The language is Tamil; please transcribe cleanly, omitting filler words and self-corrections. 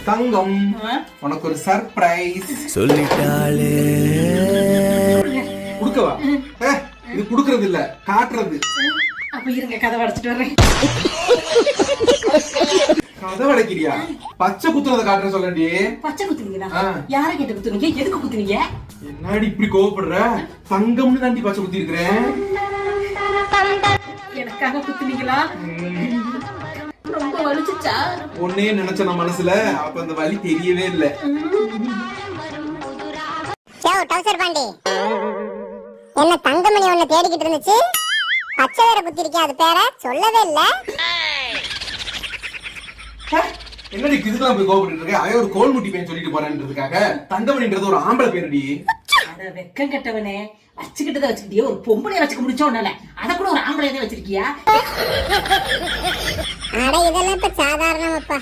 தங்கம், உனக்கு ஒரு சர்ப்ரைஸ் சொல்லிட்டாளே. குடுக்கவா? இது குடுக்கறது இல்ல, காட்டுறது. அப்ப இருங்க, கதவை அடைச்சிட்டு வர்றேன். கதவை அடைக்கிறியா? பச்சை குத்துறத காட்டுற சொல்லண்டி. பச்சை குத்துனீங்களா? யார கேட்டு குத்துனீங்க? எதுக்கு குத்துனீங்க? என்னடி இப்படி கோவப்படுற? தங்கம்னு தாண்டி பச்சை குத்தி இருக்கிறேன். எனக்காக குத்துனீங்களா? ரொம்ப வலிச்சுச்சா? ஒன்னே நினைச்ச நான் மனசுல, அப்ப அந்த வலி தெரியவே இல்ல. என்ன தங்கமணி ஒண்ணு தேடிக்கிட்டு இருந்துச்சு, பச்சை வேற குத்தி இருக்கேன், அது பேர சொல்லவே இல்ல. என்னடி இதுக்கெல்லாம் போய் கோவப்பட்டு இருக்க? அவன் ஒரு கோல் முட்டி பையன் சொல்லிட்டு போறேன்றதுக்காக. தங்கமணின்றது ஒரு ஆம்பளை பேருடி. அத வெக்கம் கட்டவனே, வச்சுக்கிட்டத வச்சுக்கிட்டியே, ஒரு பொம்பளைய வச்சுக்க முடிச்சோன்னால அத கூட ஒரு ஆம்பளையவே வச்சிருக்கியா? அட இதெல்லாம் இப்ப சாதாரணமாப்பா.